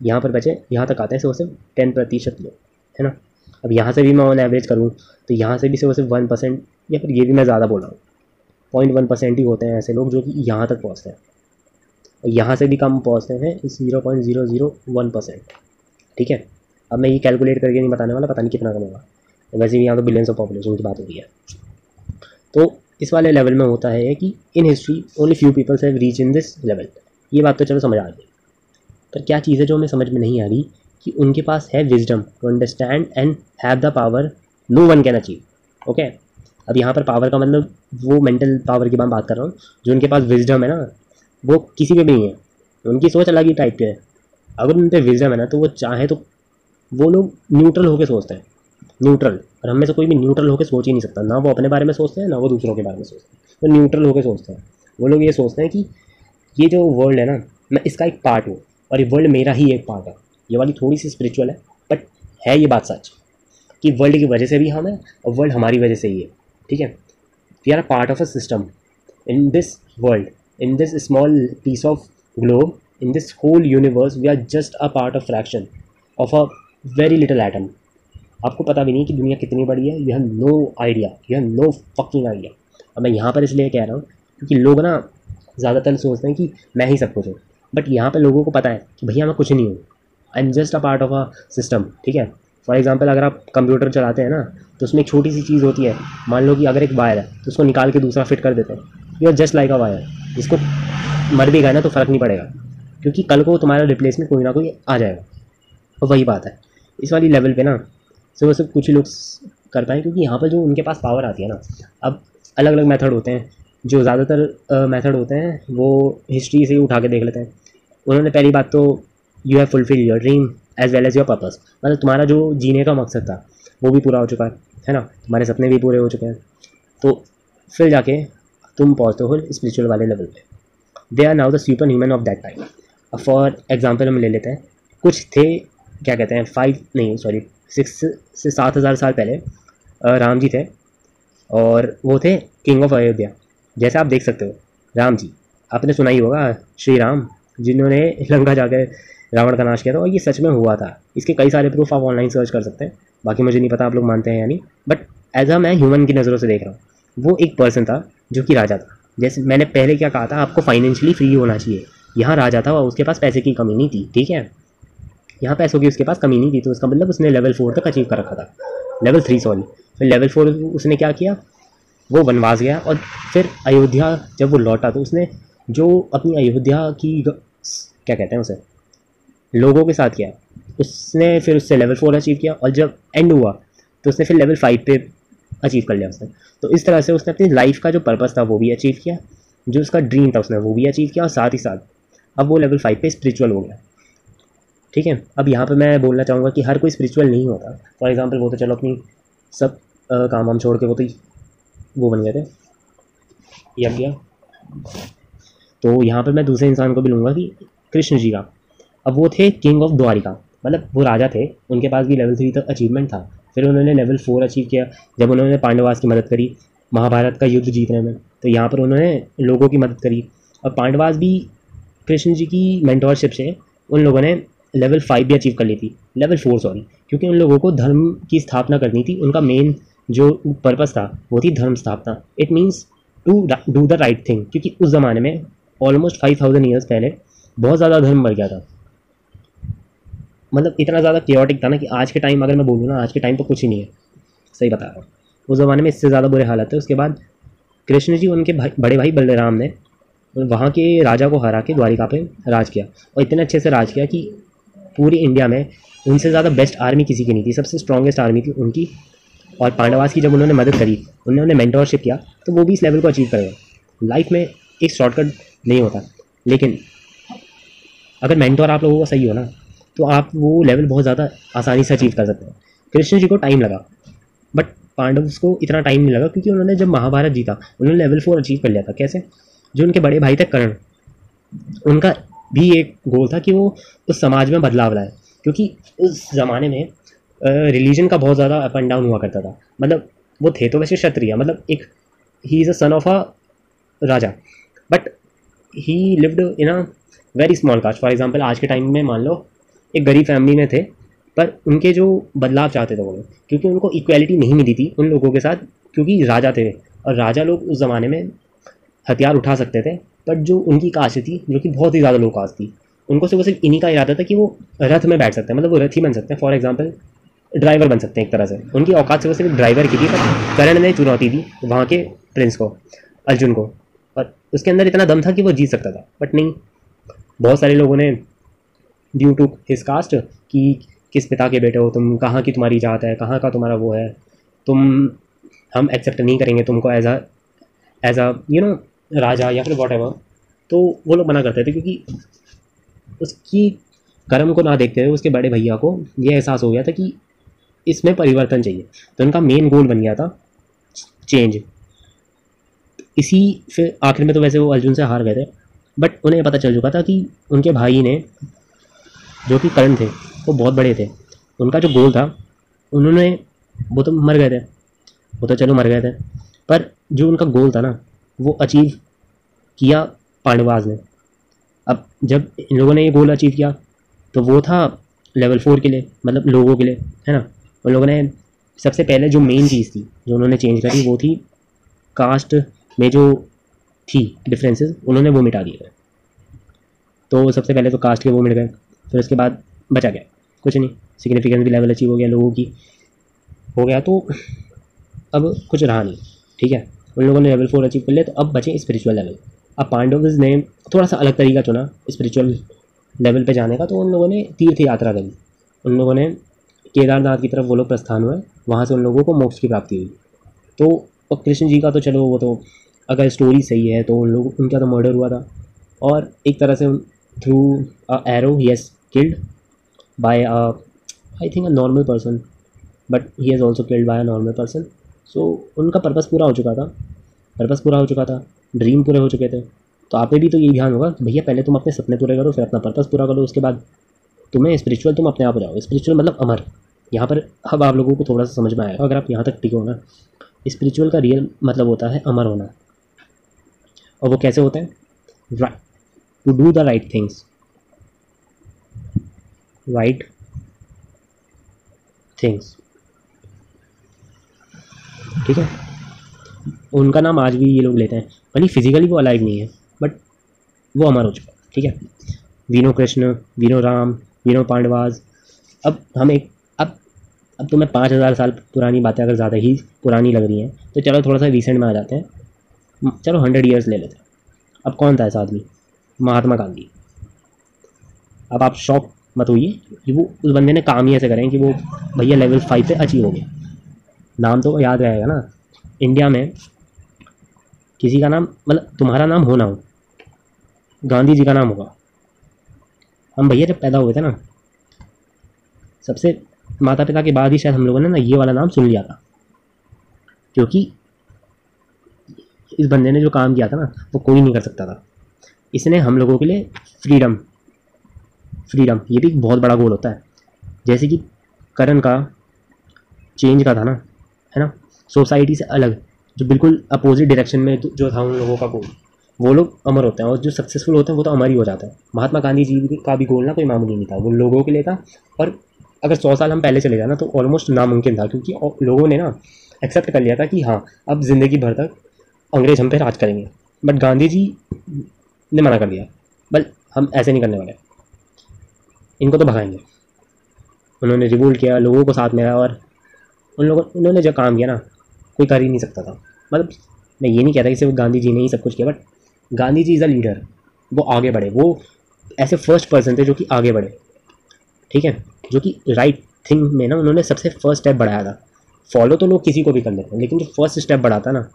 यहाँ पर बचे, यहाँ तक आते हैं सिर्फ 10% लोग, है ना। अब यहाँ से भी मैं ऑन एवरेज करूँ तो यहाँ से भी सिर्फ 1%, या फिर ये भी मैं ज़्यादा बोल रहा हूँ, 0.1% ही होते हैं ऐसे लोग जो कि यहाँ तक पहुँचते हैं, और यहाँ से भी कम पहुँचते हैं 0.001%, ठीक है। अब मैं ये कैलकुलेट करके नहीं बताने वाला, पता नहीं कितना कम होगा, वैसे भी यहाँ तो बिलियंस ऑफ पॉपुलेशन की बात हो रही है। तो इस वाले लेवल में होता है कि in history only few peoples have reach in this level. ये बात तो चलो समझ आ गई, पर क्या चीज़ है जो हमें समझ में नहीं आ रही कि उनके पास है wisdom to understand and have the power no one can achieve, okay. अब यहाँ पर पावर का मतलब वो मेंटल पावर की मैं बात कर रहा हूँ। जो उनके पास विजडम है ना, वो किसी पे भी नहीं है, उनकी सोच अलग ही टाइप की है। अगर उन पर विजडम है ना तो वो चाहे तो वो लोग न्यूट्रल होकर सोचते हैं, न्यूट्रल। और हम में से कोई भी न्यूट्रल होकर सोच ही नहीं सकता, ना वो अपने बारे में सोचते हैं ना वो दूसरों के बारे में सोचते हैं, वो न्यूट्रल होकर सोचते हैं। वो लोग ये सोचते हैं कि ये जो वर्ल्ड है ना, मैं इसका एक पार्ट हूँ और ये वर्ल्ड मेरा ही एक पार्ट है। ये वाली थोड़ी सी स्पिरिचुअल है, बट है ये बात सच कि वर्ल्ड की वजह से भी हम हैं और वर्ल्ड हमारी वजह से ही है, ठीक है। We are a part of a system in this world, in this small piece of globe, in this whole universe we are just a part of fraction of a very little atom. आपको पता भी नहीं कि दुनिया कितनी बड़ी है, you have no idea, you have no fucking idea. अब मैं यहाँ पर इसलिए कह रहा हूँ क्योंकि लोग ना ज़्यादातर सोचते हैं कि मैं ही सब कुछ हूँ, बट यहाँ पे लोगों को पता है कि भैया मैं कुछ नहीं हूँ, I am just a part of a system. ठीक है, फॉर एग्जाम्पल अगर आप कंप्यूटर चलाते हैं ना, तो उसमें एक छोटी सी चीज़ होती है, मान लो कि अगर एक वायर है तो उसको निकाल के दूसरा फिट कर देते हैं, you are just like a wire, जिसको मर भी गया ना तो फ़र्क नहीं पड़ेगा, क्योंकि कल को तुम्हारा रिप्लेसमेंट कोई ना कोई आ जाएगा। और वही बात है इस वाली लेवल पे ना, सिर्फ सिर्फ कुछ ही लोग कर पाए, क्योंकि यहाँ पर जो उनके पास पावर आती है ना, अब अलग अलग मेथड होते हैं, जो ज़्यादातर मेथड होते हैं वो हिस्ट्री से ही उठा के देख लेते हैं। उन्होंने पहली बात तो you have fulfil your dream as well as your purpose, मतलब तुम्हारा जो जीने का मकसद था वो भी पूरा हो चुका है ना, तुम्हारे सपने भी पूरे हो चुके हैं, तो फिर जाके तुम पहुँचते हो स्पिरिचुअल वाले लेवल पे। They are now the super human of that time. अब फॉर एग्जाम्पल हम ले लेते हैं, कुछ थे क्या कहते हैं 6 से 7 हज़ार साल पहले राम जी थे, और वो थे किंग ऑफ अयोध्या। जैसे आप देख सकते हो राम जी, आपने सुना ही होगा श्री राम, जिन्होंने लंका जाकर रावण का नाश किया था, और ये सच में हुआ था। इसके कई सारे प्रूफ आप ऑनलाइन सर्च कर सकते हैं, बाकी मुझे नहीं पता आप लोग मानते हैं या नहीं, बट एज अ मैं ह्यूमन की नज़रों से देख रहा हूँ, वो एक पर्सन था जो कि राजा था। जैसे मैंने पहले क्या कहा था, आपको फाइनेंशियली फ्री होना चाहिए। यहाँ राजा था और उसके पास पैसे की कमी नहीं थी, ठीक है, यहाँ पैसों की उसके पास कमी नहीं थी, तो उसका मतलब उसने लेवल 4 तक अचीव कर रखा था, लेवल 3 सॉरी। फिर लेवल 4 उसने क्या किया, वो वनवास गया, और फिर अयोध्या जब वो लौटा तो उसने जो अपनी अयोध्या की क्या कहते हैं उसे, लोगों के साथ किया, उसने फिर उससे लेवल 4 अचीव किया, और जब एंड हुआ तो उसने फिर लेवल 5 पे अचीव कर लिया उसने। तो इस तरह से उसने अपनी लाइफ का जो पर्पस था वो भी अचीव किया, जो उसका ड्रीम था उसने वो भी अचीव किया, और साथ ही साथ अब वो लेवल 5 पे स्पिरिचुअल हो गया। ठीक है, अब यहाँ पे मैं बोलना चाहूँगा कि हर कोई स्पिरिचुअल नहीं होता। फॉर एग्जांपल वो तो चलो अपनी सब काम हम छोड़ के वो बन गए थे यज्ञ। तो यहाँ पर मैं दूसरे इंसान को भी लूँगा कि कृष्ण जी का, अब वो थे किंग ऑफ द्वारिका, मतलब वो राजा थे, उनके पास भी लेवल 3 तक अचीवमेंट था। फिर उन्होंने लेवल 4 अचीव किया जब उन्होंने पांडवास की मदद करी महाभारत का युद्ध जीतने में, तो यहाँ पर उन्होंने लोगों की मदद करी, और पांडवास भी कृष्ण जी की मेंटोरशिप से उन लोगों ने लेवल 5 भी अचीव कर ली थी, लेवल 4 सॉरी, क्योंकि उन लोगों को धर्म की स्थापना करनी थी। उनका मेन जो पर्पस था वो थी धर्म स्थापना। It means to do the right thing, क्योंकि उस ज़माने में ऑलमोस्ट 5000 ईयर्स पहले बहुत ज़्यादा धर्म बढ़ गया था, मतलब इतना ज़्यादा केओटिक था ना कि आज के टाइम अगर मैं बोलूँ ना, आज के टाइम तो कुछ ही नहीं है, सही बता रहा हूँ। उस ज़माने में इससे ज़्यादा बुरे हालत थे। उसके बाद कृष्ण जी उनके बड़े भाई बलराम ने वहाँ के राजा को हरा के द्वारिका पे राज किया, और इतने अच्छे से राज किया कि पूरी इंडिया में उनसे ज़्यादा बेस्ट आर्मी किसी की नहीं थी, सबसे स्ट्रॉन्गेस्ट आर्मी थी उनकी। और पांडवास की जब उन्होंने मदद करी, उन्होंने मेंटोरशिप किया, तो वो भी इस लेवल को अचीव करेगा। लाइफ में एक शॉर्टकट नहीं होता, लेकिन अगर मेंटोर आप लोगों का सही हो ना, तो आप वो लेवल बहुत ज़्यादा आसानी से अचीव कर सकते हैं। कृष्ण जी को टाइम लगा, बट पांडव को इतना टाइम नहीं लगा, क्योंकि उन्होंने जब महाभारत जीता उन्होंने लेवल 4 अचीव कर लिया था। कैसे, जो उनके बड़े भाई थे कर्ण, उनका भी एक गोल था कि वो उस समाज में बदलाव लाए, क्योंकि उस ज़माने में रिलीजन का बहुत ज़्यादा अप एंड डाउन हुआ करता था। मतलब वो थे तो वैसे क्षत्रिय, मतलब एक he is a son of a raja, but he lived in a very small caste. For example आज के टाइम में मान लो एक गरीब फैमिली में थे, पर उनके जो बदलाव चाहते थे वो लोग, क्योंकि उनको इक्वालिटी नहीं मिली थी उन लोगों के साथ, क्योंकि राजा थे, और राजा लोग उस ज़माने में हथियार उठा सकते थे, बट जो उनकी कास्ट थी जो कि बहुत ही ज़्यादा लो कास्ट थी, उनको सिर्फ इन्हीं का इरादा था कि वो रथ में बैठ सकते हैं, मतलब वो रथ ही बन सकते हैं। फॉर एग्जांपल ड्राइवर बन सकते हैं एक तरह से, उनकी औकात सिर्फ ड्राइवर की थी। पर कर्ण ने चुनौती दी वहाँ के प्रिंस को, अर्जुन को, और उसके अंदर इतना दम था कि वो जीत सकता था, बट नहीं, बहुत सारे लोगों ने ड्यू टू हिज कास्ट कि किस पिता के बेटे हो तुम, कहाँ की तुम्हारी जात है, कहाँ का तुम्हारा वो है, तुम हम एक्सेप्ट नहीं करेंगे तुमको एज अ राजा या फिर वॉट एवर, तो वो लोग मना करते थे, क्योंकि उसकी कर्म को ना देखते हुए उसके बड़े भैया को ये एहसास हो गया था कि इसमें परिवर्तन चाहिए। तो उनका मेन गोल बन गया था चेंज। इसी फिर आखिर में तो वैसे वो अर्जुन से हार गए थे, बट उन्हें पता चल चुका था कि उनके भाई ने, जो कि कर्ण थे, वो बहुत बड़े थे, उनका जो गोल था उन्होंने, वो तो मर गए थे, वो तो चलो मर गए थे, पर जो उनका गोल था ना वो अचीव किया पांडवास ने। अब जब इन लोगों ने ये गोल अचीव किया तो वो था लेवल 4 के लिए, मतलब लोगों के लिए, है ना। उन लोगों ने सबसे पहले जो मेन चीज़ थी जो उन्होंने चेंज करी वो थी कास्ट में जो थी डिफरेंसेस, उन्होंने वो मिटा दिए थे। तो सबसे पहले तो कास्ट के वो मिट गए, फिर उसके बाद बचा क्या, कुछ नहीं, सिग्निफिकेंस भी लेवल अचीव हो गया लोगों की, हो गया, तो अब कुछ रहा नहीं। ठीक है, उन लोगों ने लेवल 4 अचीव कर लिया, तो अब बचे स्पिरिचुअल लेवल। अब पांडवों ने थोड़ा सा अलग तरीका चुना स्पिरिचुअल लेवल पे जाने का, तो उन लोगों ने तीर्थ यात्रा करी, उन लोगों ने केदारनाथ की तरफ वो लोग प्रस्थान हुए, वहाँ से उन लोगों को मोक्ष की प्राप्ति हुई। तो और कृष्ण जी का तो चलो वो तो अगर स्टोरी सही है तो उन लोग उनका तो मर्डर हुआ था, और एक तरह से through arrow he has killed by I think a normal person, but he has also killed by a normal person. So उनका पर्पस पूरा हो चुका था, पर्पस पूरा हो चुका था, ड्रीम पूरे हो चुके थे। तो आप पे भी तो यही ध्यान होगा कि भैया पहले तुम अपने सपने पूरे करो, फिर अपना पर्पस पूरा करो, उसके बाद तुम्हें स्पिरिचुअल तुम अपने आप हो जाओ। स्पिरिचुअल मतलब अमर। यहाँ पर अब आप लोगों को थोड़ा सा समझ में आएगा अगर आप यहाँ तक टिके हो ना। स्पिरिचुअल का रियल मतलब होता है अमर होना, और वो कैसे होता है, to do the right things, right things. ठीक है, उनका नाम आज भी ये लोग लेते हैं, भले फिजिकली वो अलाइव नहीं है बट वो अमर हो चुका है। ठीक है, we know Krishna, we know Ram, we know Pandavas. अब हम एक अब तुम्हें 5000 साल पुरानी बातें अगर ज़्यादा ही पुरानी लग रही हैं तो चलो थोड़ा सा रिसेंट में आ जाते हैं, चलो 100 ईयर्स ले लेते हैं। अब कौन था ऐसा आदमी, महात्मा गांधी। अब आप शॉक मत होइए कि वो उस बंदे ने काम ही ऐसे करें कि वो भैया लेवल 5 पे अचीव हो गया। नाम तो याद रहेगा ना, इंडिया में किसी का नाम मतलब तुम्हारा नाम हो ना हो, गांधी जी का नाम होगा। हम भैया जब पैदा हुए थे ना, सबसे माता पिता के बाद ही शायद हम लोगों ने ना ये वाला नाम सुन लिया था, क्योंकि इस बंदे ने जो काम किया था ना वो कोई नहीं कर सकता था। इसने हम लोगों के लिए फ्रीडम, फ्रीडम ये भी एक बहुत बड़ा गोल होता है। जैसे कि करण का चेंज का था ना, है ना, सोसाइटी से अलग, जो बिल्कुल अपोजिट डायरेक्शन में जो था उन लोगों का गोल, वो लोग अमर होते हैं, और जो सक्सेसफुल होते हैं वो तो अमर ही हो जाता है। महात्मा गांधी जी का भी गोल ना कोई मामूली नहीं था, वो लोगों के लिए था। और अगर 100 साल हम पहले चले जाए ना तो ऑलमोस्ट नामुमकिन था, क्योंकि लोगों ने ना एक्सेप्ट कर लिया था कि हाँ अब ज़िंदगी भर तक अंग्रेज हम पे राज करेंगे। बट गांधी जी ने मना कर दिया, बल हम ऐसे नहीं करने वाले, इनको तो भगाएंगे। उन्होंने रिवोल्ट किया, लोगों को साथ में आया, और उन्होंने जो काम किया ना कोई कर ही नहीं सकता था। मतलब मैं ये नहीं कहता कि सिर्फ गांधी जी ने ही सब कुछ किया, but Gandhi ji is a leader, वो आगे बढ़े, वो ऐसे फर्स्ट पर्सन थे जो कि आगे बढ़े। ठीक है, जो कि राइट थिंग में ना उन्होंने सबसे फर्स्ट स्टेप बढ़ाया था। फॉलो तो लोग किसी को भी कर लेते हैं, लेकिन जो फर्स्ट स्टेप बढ़ाता है ना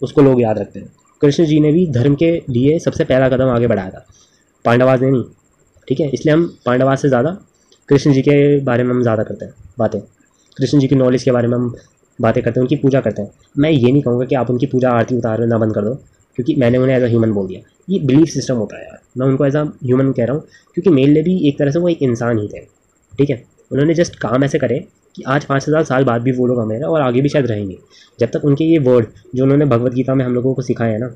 उसको लोग याद रखते हैं। कृष्ण जी ने भी धर्म के लिए सबसे पहला कदम आगे बढ़ाया था, पांडवाज ने नहीं। ठीक है, इसलिए हम पांडवाज से ज़्यादा कृष्ण जी के बारे में हम ज़्यादा करते हैं बातें, कृष्ण जी की नॉलेज के बारे में हम बातें करते हैं, उनकी पूजा करते हैं। मैं ये नहीं कहूँगा कि आप उनकी पूजा आरती उतार ना बंद कर दो, क्योंकि मैंने उन्हें एज अ ह्यूमन बोल दिया। ये बिलीफ सिस्टम होता है यार, मैं उनको एज अ ह्यूमन कह रहा हूँ, क्योंकि मेरे लिए भी एक तरह से वो एक इंसान ही थे। ठीक है, उन्होंने जस्ट काम ऐसे करे कि आज 5000 साल बाद भी वो लोग हमें और आगे भी शायद रहेंगे, जब तक उनके ये वर्ड जो उन्होंने भगवत गीता में हम लोगों को सिखाया है ना।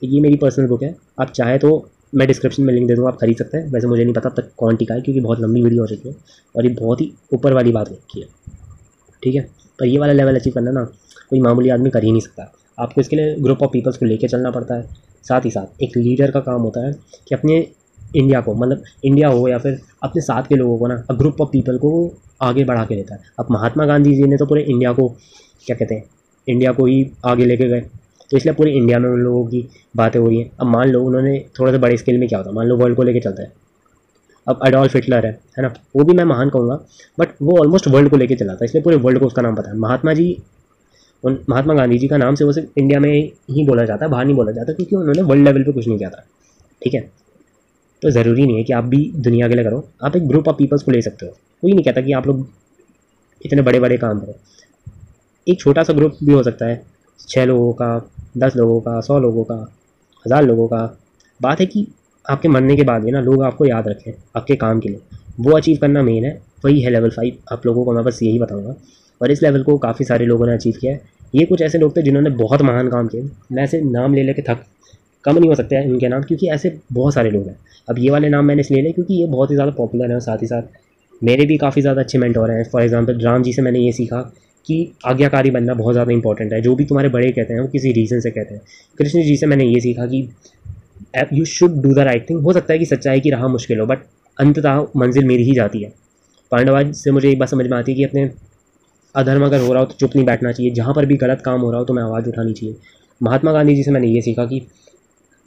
ये मेरी पर्सनल बुक है, आप चाहे तो मैं डिस्क्रिप्शन में लिंक दे दूँगा, आप खरीद सकते हैं। वैसे मुझे नहीं पता अब तक कौन टिका है, क्योंकि बहुत लंबी वीडियो हो चुकी है और ये बहुत ही ऊपर वाली बात रखी है। ठीक है, पर ये वाला लेवल अचीव करना ना कोई मामूली आदमी कर ही नहीं सकता। आपको इसके लिए ग्रुप ऑफ पीपल्स को लेके चलना पड़ता है। साथ ही साथ एक लीडर का काम होता है कि अपने इंडिया को, मतलब इंडिया हो या फिर अपने साथ के लोगों को ना, ग्रुप ऑफ पीपल को आगे बढ़ा के लेता है। अब महात्मा गांधी जी ने तो पूरे इंडिया को क्या कहते हैं, इंडिया को ही आगे लेके गए, तो इसलिए पूरे इंडिया में उन लोगों की बातें हो रही हैं। अब मान लो उन्होंने थोड़ा सा बड़े स्केल में क्या होता, मान लो वर्ल्ड को लेके चलता है। अब अडोल्फ हिटलर है ना, वो भी मैं महान कहूँगा, बट वो ऑलमोस्ट वर्ल्ड को लेके चला था, इसलिए पूरे वर्ल्ड को उसका नाम पता है। महात्मा गांधी जी का नाम से वो सिर्फ इंडिया में ही बोला जाता है, बाहर नहीं बोला जाता, क्योंकि उन्होंने वर्ल्ड लेवल पे कुछ नहीं किया था। ठीक है, तो ज़रूरी नहीं है कि आप भी दुनिया के लिए करो, आप एक ग्रुप ऑफ पीपल्स को ले सकते हो। कोई नहीं कहता कि आप लोग इतने बड़े बड़े काम करो, एक छोटा सा ग्रुप भी हो सकता है, 6 लोगों का, 10 लोगों का, 100 लोगों का, 1000 लोगों का। बात है कि आपके मरने के बाद भी ना लोग आपको याद रखें आपके काम के लिए, वो अचीव करना मेन है। वही है लेवल 5। आप लोगों को मैं बस यही बताऊँगा, और इस लेवल को काफ़ी सारे लोगों ने अचीव किया है। ये कुछ ऐसे लोग थे जिन्होंने बहुत महान काम किए, मैं ऐसे नाम ले लेके थक कम नहीं हो सकते हैं इनके नाम, क्योंकि ऐसे बहुत सारे लोग हैं। अब ये वाले नाम मैंने इसलिए लिए क्योंकि ये बहुत ही ज़्यादा पॉपुलर है, और साथ ही साथ मेरे भी काफ़ी ज़्यादा अच्छे मेंटोर हैं। फॉर एग्जांपल राम जी से मैंने ये सीखा कि आज्ञाकारी बनना बहुत ज़्यादा इंपॉर्टेंट है। जो भी तुम्हारे बड़े कहते हैं वो किसी रीज़न से कहते हैं। कृष्ण जी से मैंने ये सीखा कि you should do the right thing. हो सकता है कि सच्चाई की राह मुश्किल हो, बट अंततः मंजिल मेरी ही जाती है। पांडवाज से मुझे एक बात समझ में आती है कि अपने अधर्म अगर हो रहा हो तो चुप नहीं बैठना चाहिए, जहाँ पर भी गलत काम हो रहा हो तो मैं आवाज़ उठानी चाहिए। महात्मा गांधी जी से मैंने ये सीखा कि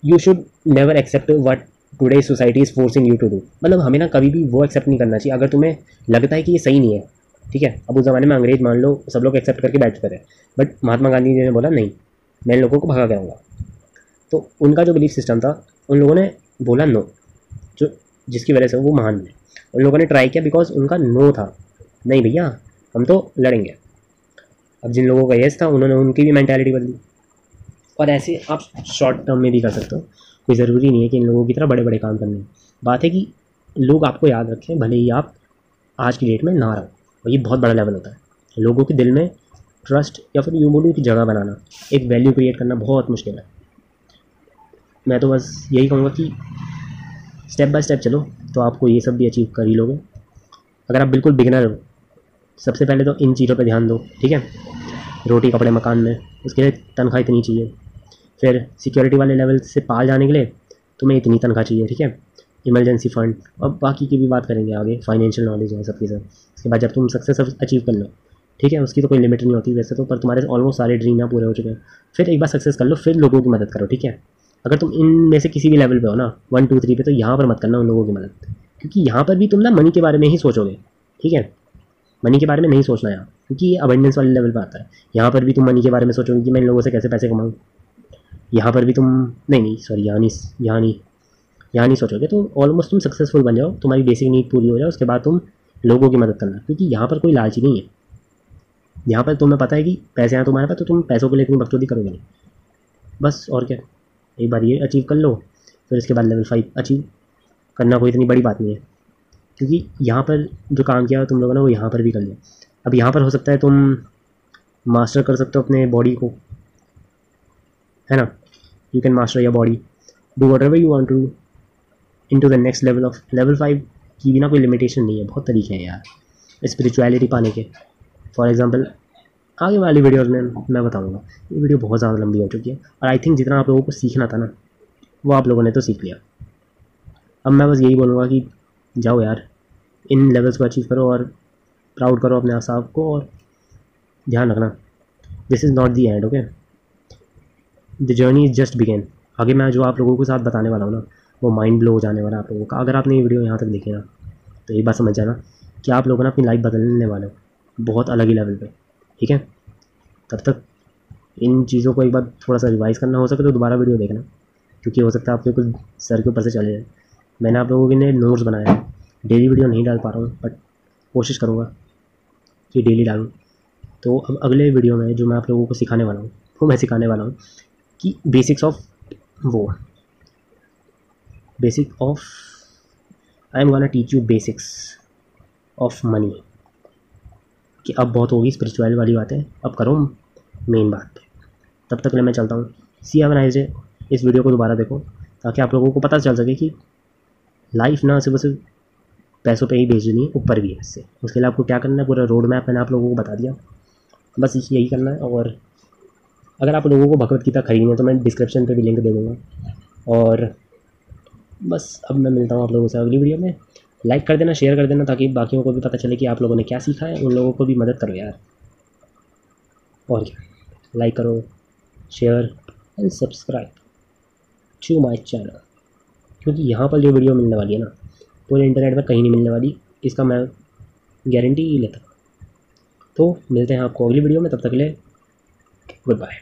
you should never accept what today society is forcing you to do. मतलब हमें ना कभी भी वो एक्सेप्ट नहीं करना चाहिए अगर तुम्हें लगता है कि ये सही नहीं है। ठीक है, अब उस ज़माने में अंग्रेज मान लो सब लोग एक्सेप्ट करके बैठ चुके थे, बट महात्मा गांधी जी ने बोला नहीं, मैं इन लोगों को भगा के आऊँगा। तो उनका जो बिलीफ सिस्टम था, उन लोगों ने बोला नो, जो जिसकी वजह से वो महान बने। उन लोगों ने ट्राई किया बिकॉज उनका नो था, नहीं भैया हम तो लड़ेंगे। अब जिन लोगों का येस था उन्होंने उनकी भी मैंटेलिटी बदली। और ऐसे आप शॉर्ट टर्म में भी कर सकते हो, कोई ज़रूरी नहीं है कि इन लोगों की तरह बड़े बड़े काम करने हैं। बात है कि लोग आपको याद रखें, भले ही आप आज की डेट में ना रहो, और ये बहुत बड़ा लेवल होता है। लोगों के दिल में ट्रस्ट या फिर यूँ बोलूँ की जगह बनाना, एक वैल्यू क्रिएट करना बहुत मुश्किल है। मैं तो बस यही कहूँगा कि स्टेप बाय स्टेप चलो तो आपको ये सब भी अचीव कर ही लोगे। अगर आप बिल्कुल बिगिनर हो, सबसे पहले तो इन चीज़ों पे ध्यान दो। ठीक है, रोटी कपड़े मकान में, उसके लिए तनख्वाह इतनी चाहिए। फिर सिक्योरिटी वाले लेवल से पार जाने के लिए तुम्हें इतनी तनख्वाह चाहिए। ठीक है, इमरजेंसी फंड, और बाकी की भी बात करेंगे आगे, फाइनेंशियल नॉलेज है सबकी सब। इसके बाद जब तुम सक्सेस अचीव कर लो, ठीक है, उसकी तो कोई लिमिट नहीं होती वैसे तो, पर तुम्हारे ऑलमोस्ट सारे ड्रीम यहाँ पूरे हो चुके हैं। फिर एक बार सक्सेस कर लो, फिर लोगों की मदद करो। ठीक है, अगर तुम इनमें से किसी भी लेवल पे हो ना, 1 2 3 पे, तो यहाँ पर मत करना उन लोगों की मदद, क्योंकि यहाँ पर भी तुम ना मनी के बारे में ही सोचोगे। ठीक है, मनी के बारे में नहीं सोचना यहाँ, क्योंकि ये अबंडेंस वाले लेवल पर आता है। यहाँ पर भी तुम मनी के बारे में सोचोगे कि मैं इन लोगों से कैसे पैसे कमाऊँ। यहाँ पर भी तुम नहीं सॉरी यहाँ नहीं सोचोगे, तो ऑलमोस्ट तुम सक्सेसफुल बन जाओ, तुम्हारी बेसिक नीड पूरी हो जाए, उसके बाद तुम लोगों की मदद करना, क्योंकि यहाँ पर कोई लालची नहीं है। यहाँ पर तुम्हें पता है कि पैसे हैं तुम्हारे पास, तो तुम पैसों के लिए इतनी बकचोदी करोगे नहीं। बस और क्या, एक बार ये अचीव कर लो, फिर इसके बाद लेवल 5 अचीव करना कोई इतनी बड़ी बात नहीं है, क्योंकि यहाँ पर जो काम किया तुम लोगों ने वो यहाँ पर भी कर लिया। अब यहाँ पर हो सकता है तुम मास्टर कर सकते हो अपने बॉडी को, है ना। You can master your body, do whatever you want to into the next level of level 5 की भी ना कोई लिमिटेशन नहीं है, बहुत तरीके हैं यार स्पिरिचुअलिटी पाने के। फॉर एग्जांपल आगे वाली वीडियोस में मैं बताऊंगा। ये वीडियो बहुत ज़्यादा लंबी हो चुकी है, और आई थिंक जितना आप लोगों को सीखना था ना वो आप लोगों ने तो सीख लिया। अब मैं बस यही बोलूँगा कि जाओ यार, इन लेवल्स को अचीव करो और प्राउड करो अपने आप को, और ध्यान रखना this is not the end, okay, the journey is just begin. आगे मैं जो आप लोगों के साथ बताने वाला हूँ ना वो माइंड ब्लो हो जाने वाला है आप लोगों का। अगर आपने ये वीडियो यहाँ तक देखी ना तो एक बात समझ जाना कि आप लोगों ने अपनी लाइफ बदलने वाले हो बहुत अलग ही लेवल पे। ठीक है, तब तक इन चीज़ों को एक बार थोड़ा सा रिवाइज करना, हो सके तो दोबारा वीडियो देखना, क्योंकि हो सकता है आपके कुछ सर के ऊपर से चले जाए। मैंने आप लोगों के लिए नोट्स बनाया है, डेली वीडियो नहीं डाल पा रहा हूँ, बट कोशिश करूँगा कि डेली डालूँ। तो अब अगले वीडियो में जो मैं आप लोगों को सिखाने वाला हूँ वो मैं सिखाने वाला हूँ कि basic of I am gonna teach you basics of money. कि अब बहुत होगी स्पिरिचुअल वाली बातें, अब करो मेन बात पे। तब तक के लिए मैं चलता हूँ, सी हैव अ नाइस डे। इस वीडियो को दोबारा देखो ताकि आप लोगों को पता चल सके कि लाइफ ना सिर्फ पैसों पे ही भेजनी है, ऊपर भी है इससे। उसके लिए आपको क्या करना है, पूरा रोड मैप मैंने आप लोगों को बता दिया, बस यही करना है। और अगर आप लोगों को भगवत गीता खरीदनी है तो मैं डिस्क्रिप्शन पे भी लिंक दे दूँगा। और बस अब मैं मिलता हूँ आप लोगों से अगली वीडियो में। लाइक कर देना, शेयर कर देना, ताकि बाकियों को भी पता चले कि आप लोगों ने क्या सीखा है। उन लोगों को भी मदद करो यार, और क्या, लाइक करो, share and subscribe to my channel, क्योंकि यहाँ पर जो वीडियो मिलने वाली है ना पूरे इंटरनेट पर कहीं नहीं मिलने वाली, इसका मैं गारंटी ही लेता हूँ। तो मिलते हैं आपको अगली वीडियो में, तब तक के लिए गुड बाय।